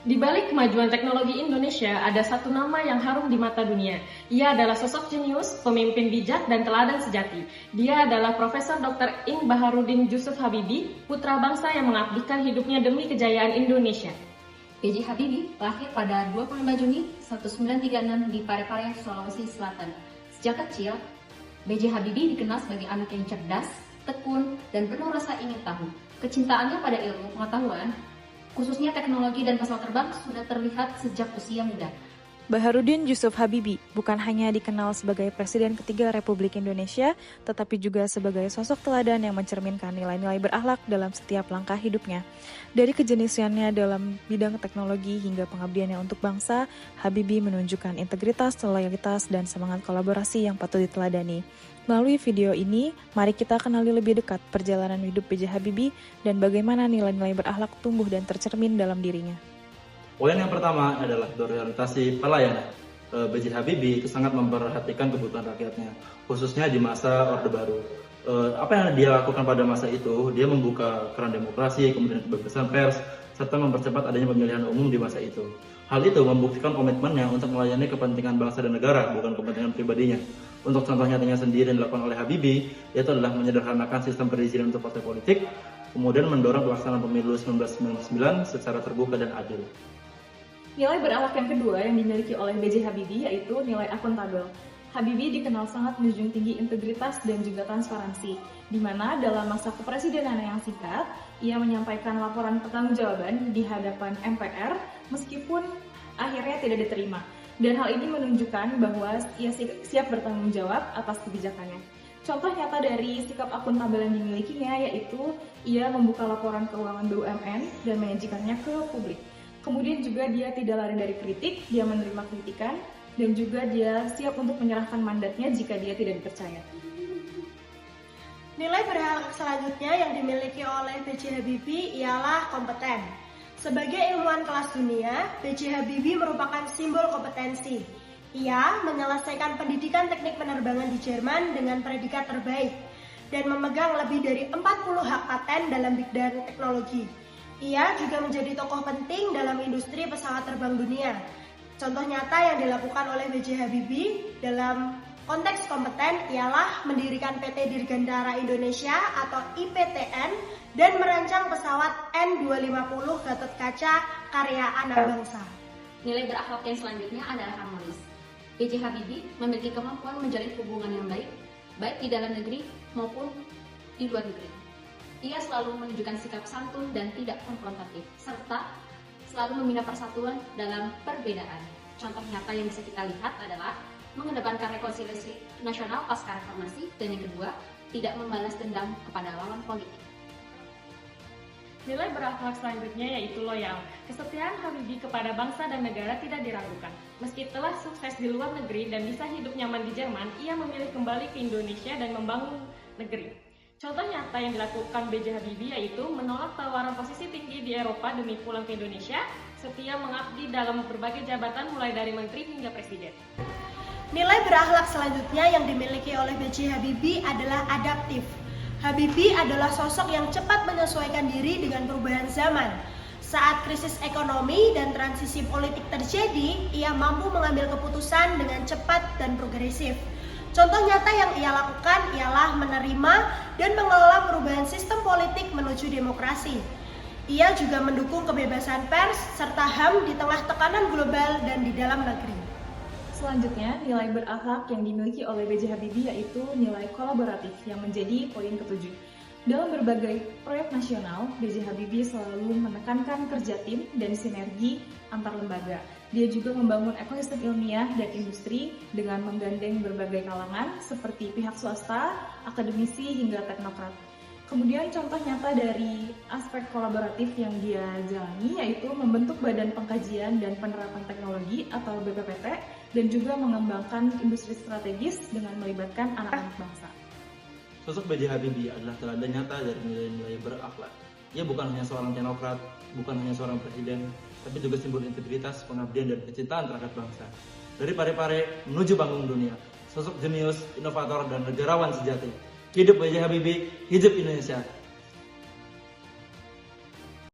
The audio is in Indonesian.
Di balik kemajuan teknologi Indonesia, ada satu nama yang harum di mata dunia. Ia adalah sosok jenius, pemimpin bijak, dan teladan sejati. Dia adalah Profesor Dr. Ing Baharudin Jusuf Habibie, putra bangsa yang mengabdikan hidupnya demi kejayaan Indonesia. B.J. Habibie lahir pada 25 Juni 1936 di Parepare, Sulawesi Selatan. Sejak kecil, B.J. Habibie dikenal sebagai anak yang cerdas, tekun, dan penuh rasa ingin tahu. Kecintaannya pada ilmu pengetahuan, khususnya teknologi dan pesawat terbang, sudah terlihat sejak usia muda. Baharudin Jusuf Habibie bukan hanya dikenal sebagai Presiden ketiga Republik Indonesia, tetapi juga sebagai sosok teladan yang mencerminkan nilai-nilai berakhlak dalam setiap langkah hidupnya. Dari kejeniusannya dalam bidang teknologi hingga pengabdiannya untuk bangsa, Habibie menunjukkan integritas, loyalitas, dan semangat kolaborasi yang patut diteladani. Melalui video ini, mari kita kenali lebih dekat perjalanan hidup B.J. Habibie dan bagaimana nilai-nilai berakhlak tumbuh dan tercermin dalam dirinya. Poin yang pertama adalah berorientasi pelayanan. B.J. Habibie itu sangat memperhatikan kebutuhan rakyatnya, khususnya di masa Orde Baru. Apa yang dia lakukan pada masa itu, dia membuka keran demokrasi, kemudian kebebasan pers, serta mempercepat adanya pemilihan umum di masa itu. Hal itu membuktikan komitmennya untuk melayani kepentingan bangsa dan negara, bukan kepentingan pribadinya. Untuk contoh nyatanya sendiri yang dilakukan oleh Habibie, yaitu adalah menyederhanakan sistem perizinan untuk partai politik, kemudian mendorong pelaksanaan pemilu 1999 secara terbuka dan adil. Nilai berakhlak yang kedua yang dimiliki oleh B.J. Habibie yaitu nilai akuntabel. Habibie dikenal sangat menjunjung tinggi integritas dan juga transparansi, di mana dalam masa kepresidenan yang singkat, ia menyampaikan laporan pertanggungjawaban di hadapan MPR meskipun akhirnya tidak diterima. Dan hal ini menunjukkan bahwa ia siap bertanggung jawab atas kebijakannya. Contoh nyata dari sikap akuntabel yang dimilikinya yaitu ia membuka laporan keuangan BUMN dan menyajikannya ke publik. Kemudian juga dia tidak lari dari kritik, dia menerima kritikan, dan juga dia siap untuk menyerahkan mandatnya jika dia tidak dipercaya. Nilai berakhlak selanjutnya yang dimiliki oleh B.J. Habibie ialah kompeten. Sebagai ilmuwan kelas dunia, B.J. Habibie merupakan simbol kompetensi. Ia menyelesaikan pendidikan teknik penerbangan di Jerman dengan predikat terbaik dan memegang lebih dari 40 hak paten dalam bidang teknologi. Ia juga menjadi tokoh penting dalam industri pesawat terbang dunia. Contoh nyata yang dilakukan oleh B.J. Habibie dalam konteks kompeten ialah mendirikan PT Dirgantara Indonesia atau IPTN dan merancang pesawat N250 Gatot Kaca karya anak bangsa. Nilai berakhlak yang selanjutnya adalah harmonis. B.J. Habibie memiliki kemampuan menjalin hubungan yang baik di dalam negeri maupun di luar negeri. Ia selalu menunjukkan sikap santun dan tidak konfrontatif, serta selalu membina persatuan dalam perbedaan. Contoh nyata yang bisa kita lihat adalah mengedepankan rekonsiliasi nasional pasca reformasi, dan yang kedua, tidak membalas dendam kepada lawan politik. Nilai berakhlak selanjutnya yaitu loyal. Kesetiaan Habibie kepada bangsa dan negara tidak diragukan. Meski telah sukses di luar negeri dan bisa hidup nyaman di Jerman, ia memilih kembali ke Indonesia dan membangun negeri. Contoh nyata yang dilakukan B.J. Habibie yaitu menolak tawaran posisi tinggi di Eropa demi pulang ke Indonesia, setia mengabdi dalam berbagai jabatan mulai dari menteri hingga presiden. Nilai berakhlak selanjutnya yang dimiliki oleh B.J. Habibie adalah adaptif. Habibie adalah sosok yang cepat menyesuaikan diri dengan perubahan zaman. Saat krisis ekonomi dan transisi politik terjadi, ia mampu mengambil keputusan dengan cepat dan progresif. Contoh nyata yang ia lakukan ialah menerima dan mengelola perubahan sistem politik menuju demokrasi. Ia juga mendukung kebebasan pers serta HAM di tengah tekanan global dan di dalam negeri. Selanjutnya, nilai berakhlak yang dimiliki oleh B.J. Habibie yaitu nilai kolaboratif yang menjadi poin ketujuh. Dalam berbagai proyek nasional, B.J. Habibie selalu menekankan kerja tim dan sinergi antar lembaga. Dia juga membangun ekosistem ilmiah dan industri dengan menggandeng berbagai kalangan seperti pihak swasta, akademisi, hingga teknokrat. Kemudian contoh nyata dari aspek kolaboratif yang dia jalani yaitu membentuk Badan Pengkajian dan Penerapan Teknologi atau BPPT dan juga mengembangkan industri strategis dengan melibatkan anak-anak bangsa. Sosok B.J. Habibie adalah teladan nyata dari nilai-nilai berakhlak. Ia bukan hanya seorang teknokrat, bukan hanya seorang presiden, tapi juga simbol integritas, pengabdian, dan kecintaan terhadap bangsa. Dari Parepare menuju panggung dunia, sosok jenius, inovator, dan negarawan sejati. Hidup B.J. Habibie, hidup Indonesia.